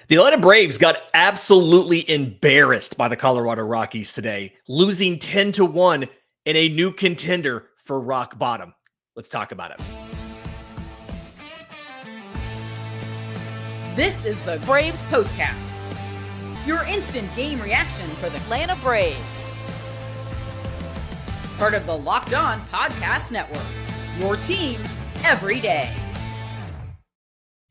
The Atlanta Braves got absolutely embarrassed by the Colorado Rockies today, losing 10-1 in a new contender for rock bottom. Let's talk about it. This is the Braves Postcast, your instant game reaction for the Atlanta Braves. Part of the Locked On Podcast Network, your team every day.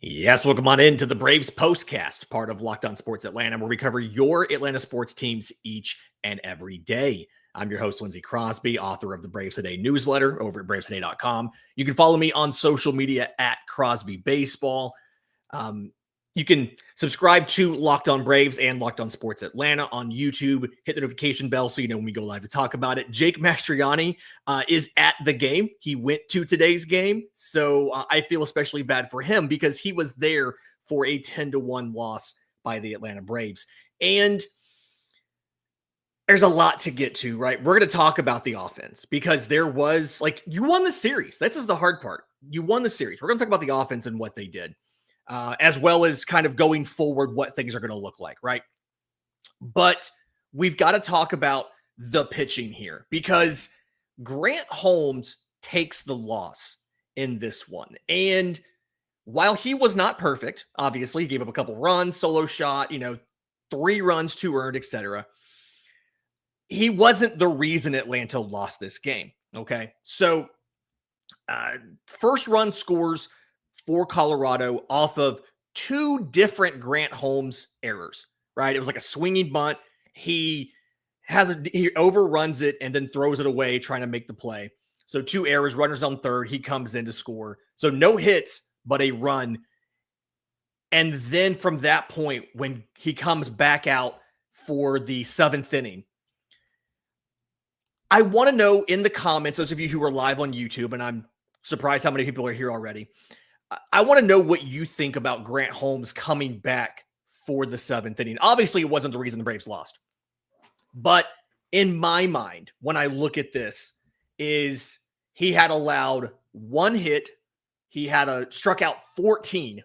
Yes, welcome on into the Braves Postcast, part of Locked On Sports Atlanta, where we cover your Atlanta sports teams each and every day. I'm your host, Lindsay Crosby, author of the Braves Today newsletter over at bravestoday.com. You can follow me on social media at Crosby Baseball. You can subscribe to Locked On Braves and Locked On Sports Atlanta on YouTube. Hit the notification bell so you know when we go live to talk about it. Jake Mastriani is at the game. He went to today's game, so I feel especially bad for him because he was there for a 10-1 loss by the Atlanta Braves. And there's a lot to get to, right? We're going to talk about the offense because there was, you won the series. This is the hard part. You won the series. We're going to talk about the offense and what they did. As well as kind of going forward, what things are going to look like, right? But we've got to talk about the pitching here because Grant Holmes takes the loss in this one. And while he was not perfect, obviously, he gave up a couple runs, solo shot, 3 runs, 2 earned, etc. He wasn't the reason Atlanta lost this game, okay? So, first run scores for Colorado off of 2 different Grant Holmes errors, right? It was like a swinging bunt. He overruns it and then throws it away trying to make the play. So 2 errors, runners on third. He comes in to score. So no hits, but a run. And then from that point, when he comes back out for the 7th inning, I want to know in the comments, those of you who are live on YouTube, and I'm surprised how many people are here already, I want to know what you think about Grant Holmes coming back for the 7th inning. Obviously, it wasn't the reason the Braves lost. But in my mind, when I look at this, is he had allowed 1 hit. He had struck out 14.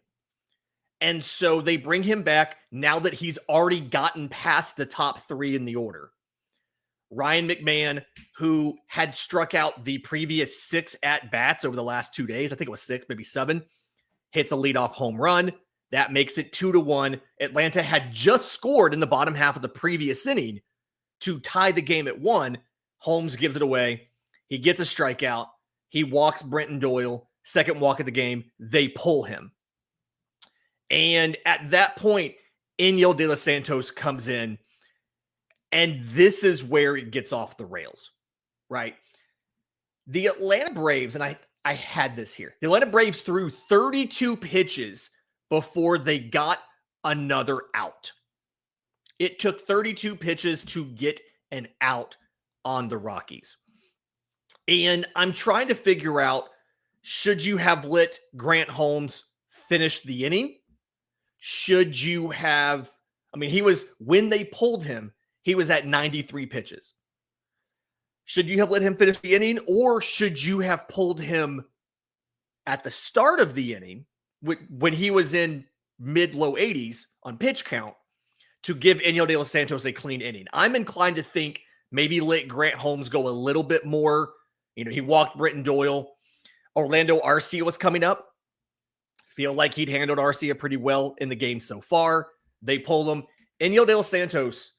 And so they bring him back now that he's already gotten past the top 3 in the order. Ryan McMahon, who had struck out the previous 6 at-bats over the last 2 days, I think it was 6, maybe 7, hits a leadoff home run. That makes it 2-1. Atlanta had just scored in the bottom half of the previous inning to tie the game at 1. Holmes gives it away. He gets a strikeout. He walks Brenton Doyle. Second walk of the game. They pull him. And at that point, Enyel De Los Santos comes in. And this is where it gets off the rails, right? The Atlanta Braves, and I had this here. The Atlanta Braves threw 32 pitches before they got another out. It took 32 pitches to get an out on the Rockies. And I'm trying to figure out, should you have let Grant Holmes finish the inning? Should you have, when they pulled him, he was at 93 pitches. Should you have let him finish the inning, or should you have pulled him at the start of the inning when he was in mid-low 80s on pitch count to give Enyel De Los Santos a clean inning? I'm inclined to think maybe let Grant Holmes go a little bit more. He walked Brenton Doyle. Orlando Arcia was coming up. Feel like he'd handled Arcia pretty well in the game so far. They pulled him. Enyel De Los Santos,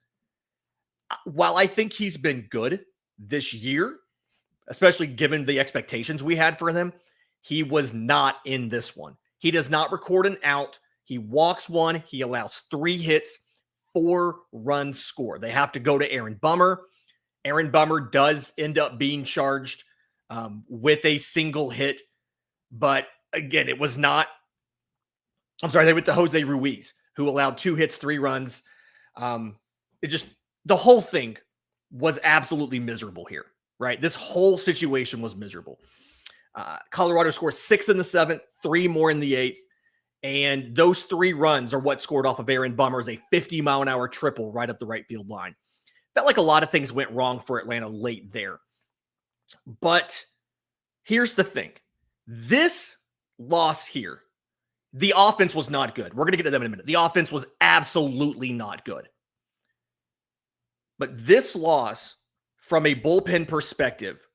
while I think he's been good this year, especially given the expectations we had for him, he was not in this one. He does not record an out. He walks 1. He allows 3 hits, 4 runs scored. They have to go to Aaron Bummer. Aaron Bummer does end up being charged with a single hit. But again, it was not. They went to Jose Ruiz, who allowed 2 hits, 3 runs. The whole thing was absolutely miserable here, right? This whole situation was miserable. Colorado scores 6 in the 7th, 3 more in the 8th. And those 3 runs are what scored off of Aaron Bummer's a 50-mile-an-hour triple right up the right field line. Felt like a lot of things went wrong for Atlanta late there. But here's the thing. This loss here The offense was not good. We're going to get to them in a minute. The offense was absolutely not good. But this loss, from a bullpen perspective,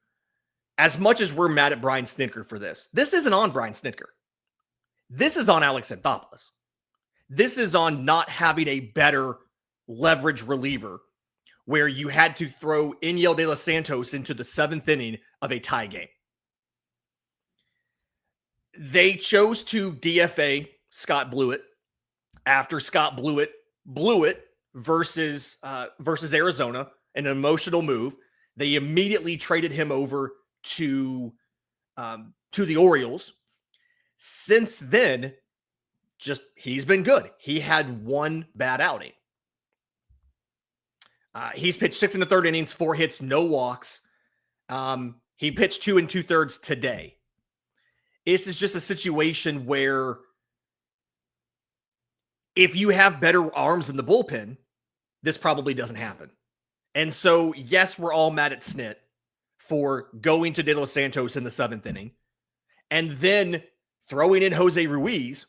as much as we're mad at Brian Snitker for this isn't on Brian Snitker. This is on Alex Anthopoulos. This is on not having a better leverage reliever where you had to throw Iniel De Los Santos into the 7th inning of a tie game. They chose to DFA Scott Blewett after Scott Blewett blew it versus Arizona, an emotional move. They immediately traded him over to the Orioles. Since then, he's been good. He had one bad outing. He's pitched 6 1/3 innings, 4 hits, no walks. He pitched 2 2/3 today. This is just a situation where if you have better arms in the bullpen, this probably doesn't happen. And so, yes, we're all mad at Snit for going to De Los Santos in the 7th inning and then throwing in Jose Ruiz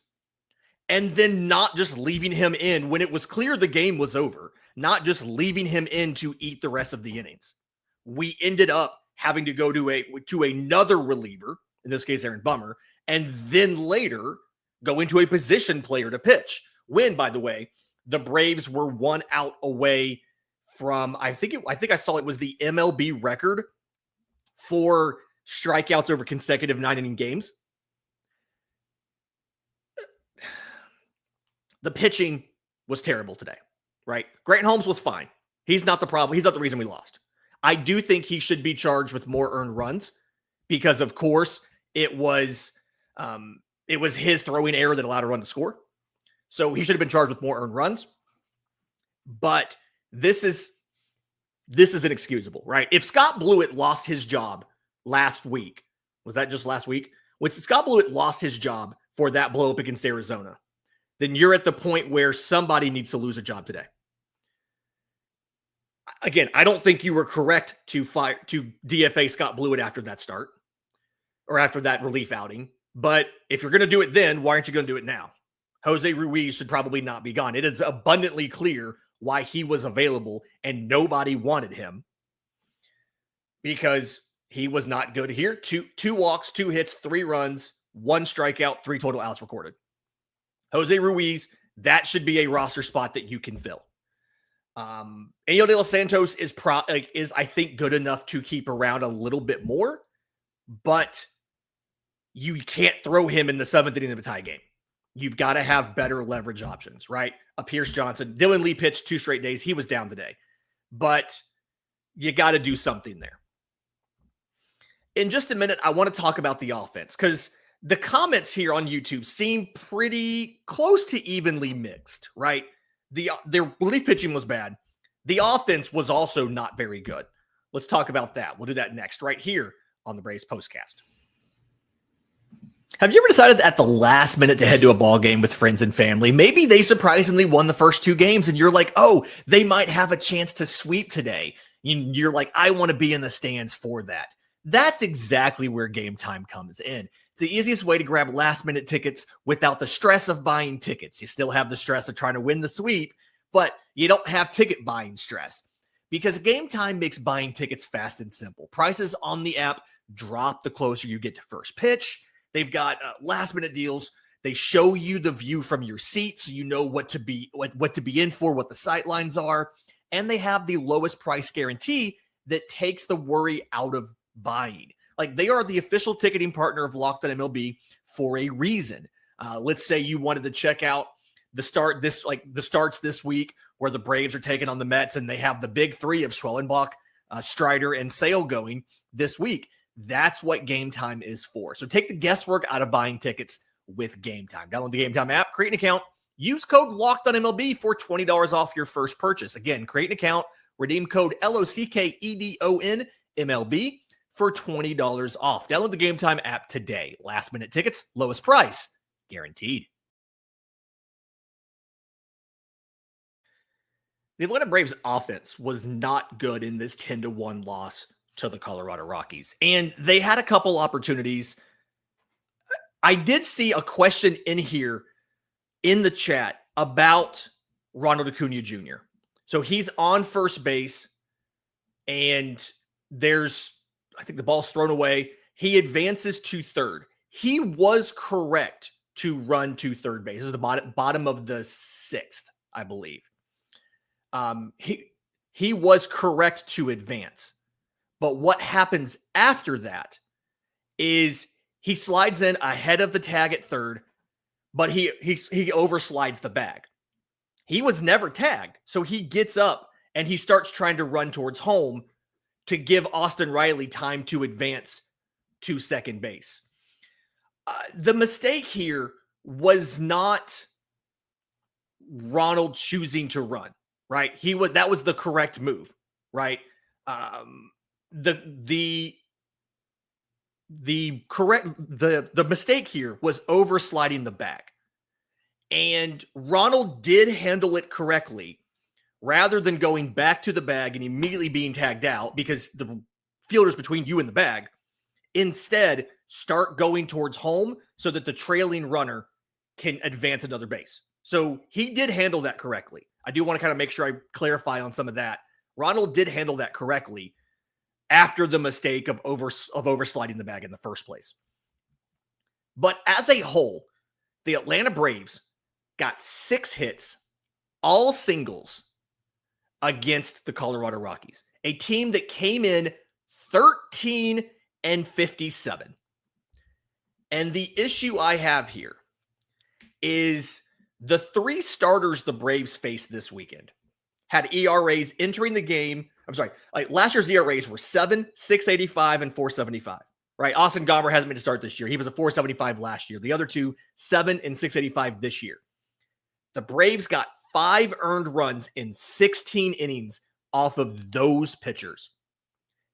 and then not just leaving him in when it was clear the game was over, not just leaving him in to eat the rest of the innings. We ended up having to go to another reliever, in this case, Aaron Bummer, and then later go into a position player to pitch. When, by the way, the Braves were 1 out away from, I think I saw it was the MLB record for strikeouts over consecutive 9-inning games. The pitching was terrible today, right? Grant Holmes was fine. He's not the problem. He's not the reason we lost. I do think he should be charged with more earned runs because, of course, it was his throwing error that allowed a run to score. So he should have been charged with more earned runs. But this is inexcusable, right? If Scott Blewett lost his job last week, was that just last week? When Scott Blewett lost his job for that blow up against Arizona, then you're at the point where somebody needs to lose a job today. Again, I don't think you were correct to DFA Scott Blewett after that start or after that relief outing. But if you're going to do it then, why aren't you going to do it now? Jose Ruiz should probably not be gone. It is abundantly clear why he was available and nobody wanted him because he was not good here. Two walks, 2 hits, 3 runs, 1 strikeout, 3 total outs recorded. Jose Ruiz, that should be a roster spot that you can fill. Iniel De Los Santos is I think good enough to keep around a little bit more, but you can't throw him in the 7th inning of a tie game. You've got to have better leverage options, right? A Pierce Johnson. Dylan Lee pitched 2 straight days. He was down today. But you got to do something there. In just a minute, I want to talk about the offense because the comments here on YouTube seem pretty close to evenly mixed, right? Their relief pitching was bad. The offense was also not very good. Let's talk about that. We'll do that next, right here on the Braves Postcast. Have you ever decided at the last minute to head to a ball game with friends and family? Maybe they surprisingly won the first 2 games and you're like, oh, they might have a chance to sweep today. You're like, I want to be in the stands for that. That's exactly where Game Time comes in. It's the easiest way to grab last minute tickets without the stress of buying tickets. You still have the stress of trying to win the sweep, but you don't have ticket buying stress because Game Time makes buying tickets fast and simple. Prices on the app drop the closer you get to first pitch. They've got last minute deals. They show you the view from your seat so you know what to be in for, what the sight lines are. And they have the lowest price guarantee that takes the worry out of buying. Like they are the official ticketing partner of Locked On MLB for a reason. Let's say you wanted to check out the starts this week where the Braves are taking on the Mets and they have the big 3 of Schwellenbach, Strider, and Sale going this week. That's what Game Time is for. So take the guesswork out of buying tickets with Game Time. Download the Game Time app, create an account, use code LOCKEDONMLB for $20 off your first purchase. Again, create an account, redeem code LOCKEDONMLB for $20 off. Download the Game Time app today. Last minute tickets, lowest price, guaranteed. The Atlanta Braves offense was not good in this 10-1 loss to the Colorado Rockies. And they had a couple opportunities. I did see a question in here in the chat about Ronald Acuna Jr. So he's on first base, and I think the ball's thrown away. He advances to third. He was correct to run to third base. This is the bottom of the sixth, I believe. He was correct to advance. But what happens after that is he slides in ahead of the tag at third, but he overslides the bag. He was never tagged, so he gets up and he starts trying to run towards home to give Austin Riley time to advance to second base. The mistake here was not Ronald choosing to run, right? That was the correct move, right? The mistake here was oversliding the bag. And Ronald did handle it correctly rather than going back to the bag and immediately being tagged out because the fielder's between you and the bag. Instead, start going towards home so that the trailing runner can advance another base. So he did handle that correctly. I do want to kind of make sure I clarify on some of that. Ronald did handle that correctly after the mistake of oversliding the bag in the first place. But as a whole, the Atlanta Braves got 6 hits, all singles, against the Colorado Rockies, a team that came in 13-57. And the issue I have here is the 3 starters the Braves faced this weekend had ERAs entering the game. I'm sorry, like last year's ERAs were 7, 685, and 475. Right? Austin Gomber hasn't made a start this year. He was a 475 last year. The other 2, 7 and 685 this year. The Braves got 5 earned runs in 16 innings off of those pitchers.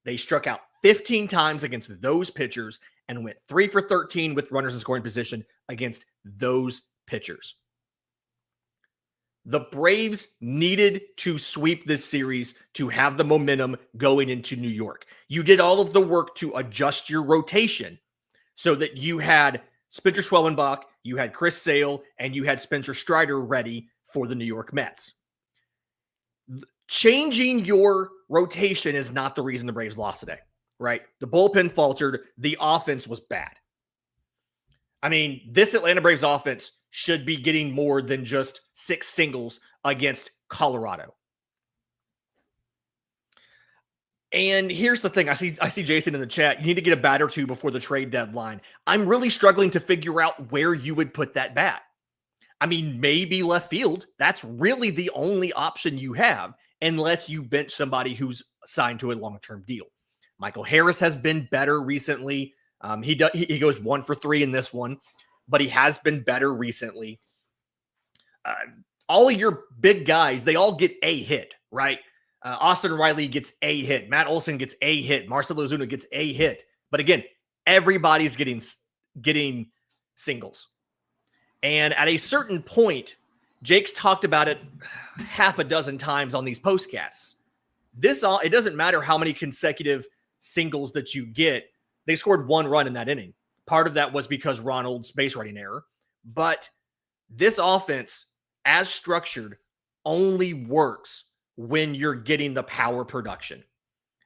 They struck out 15 times against those pitchers and went 3 for 13 with runners in scoring position against those pitchers. The Braves needed to sweep this series to have the momentum going into New York. You did all of the work to adjust your rotation so that you had Spencer Schwellenbach, you had Chris Sale, and you had Spencer Strider ready for the New York Mets. Changing your rotation is not the reason the Braves lost today, right? The bullpen faltered. The offense was bad. I mean, this Atlanta Braves offense should be getting more than just 6 singles against Colorado. And here's the thing. I see Jason in the chat. You need to get a bat or 2 before the trade deadline. I'm really struggling to figure out where you would put that bat. I mean, maybe left field. That's really the only option you have, unless you bench somebody who's signed to a long-term deal. Michael Harris has been better recently. He goes 1 for 3 in this one, but he has been better recently. All of your big guys, they all get a hit, right? Austin Riley gets a hit. Matt Olson gets a hit. Marcell Ozuna gets a hit. But again, everybody's getting singles. And at a certain point, Jake's talked about it half a dozen times on these postcasts. It doesn't matter how many consecutive singles that you get. They scored 1 run in that inning. Part of that was because Ronald's base running error. But this offense, as structured, only works when you're getting the power production.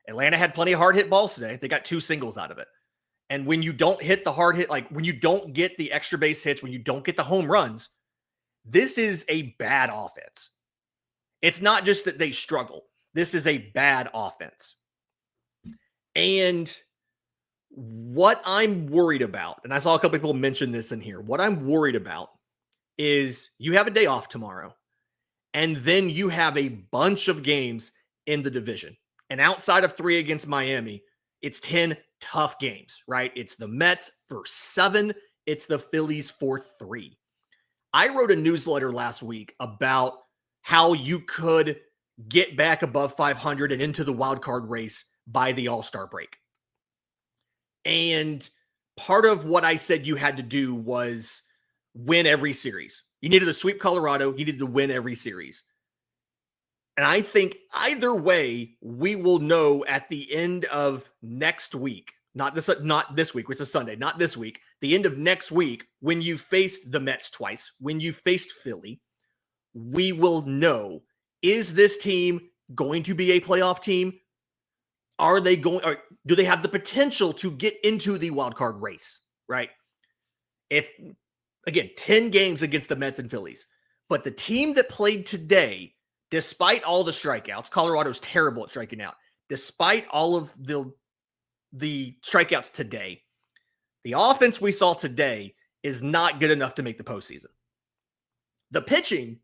Atlanta had plenty of hard hit balls today. They got 2 singles out of it. And when you don't hit the hard hit, like when you don't get the extra base hits, when you don't get the home runs, this is a bad offense. It's not just that they struggle. This is a bad offense. And what I'm worried about, and I saw a couple people mention this in here, what I'm worried about is you have a day off tomorrow, and then you have a bunch of games in the division. And outside of 3 against Miami, it's 10 tough games, right? It's the Mets for 7. It's the Phillies for 3. I wrote a newsletter last week about how you could get back above 500 and into the wild card race by the All-Star break. And part of what I said you had to do was win every series. You needed to sweep Colorado. You needed to win every series. And I think either way, we will know at the end of next week, not this week, which is Sunday, not this week, the end of next week, when you faced the Mets twice, when you faced Philly, we will know, is this team going to be a playoff team? Are they going, or do they have the potential to get into the wild card race, right? If, again, 10 games against the Mets and Phillies, but the team that played today, despite all the strikeouts, Colorado's terrible at striking out, despite all of the strikeouts today, the offense we saw today is not good enough to make the postseason. The pitching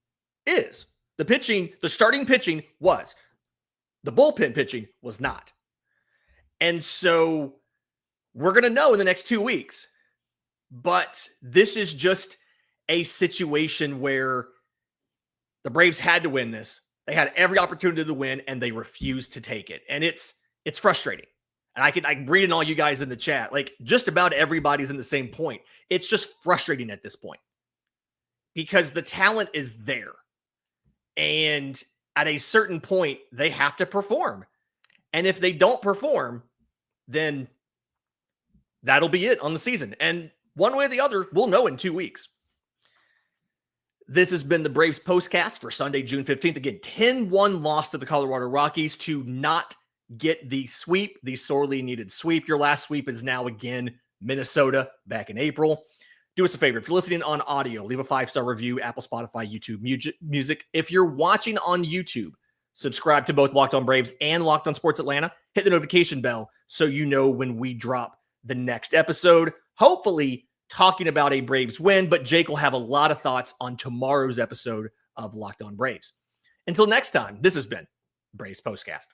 is. The starting pitching was. The bullpen pitching was not. And so we're going to know in the next 2 weeks. But this is just a situation where the Braves had to win this. They had every opportunity to win, and they refused to take it. And it's frustrating. And I can read in all you guys in the chat. Like, just about everybody's in the same point. It's just frustrating at this point because the talent is there. And at a certain point, they have to perform. And if they don't perform, then that'll be it on the season. And one way or the other, we'll know in 2 weeks. This has been the Braves Postcast for Sunday, June 15th. Again, 10-1 loss to the Colorado Rockies to not get the sweep, the sorely needed sweep. Your last sweep is now again Minnesota back in April. Do us a favor. If you're listening on audio, leave a 5-star review, Apple, Spotify, YouTube Music. If you're watching on YouTube, subscribe to both Locked On Braves and Locked On Sports Atlanta. Hit the notification bell so you know when we drop the next episode. Hopefully talking about a Braves win, but Jake will have a lot of thoughts on tomorrow's episode of Locked On Braves. Until next time, this has been Braves Postcast.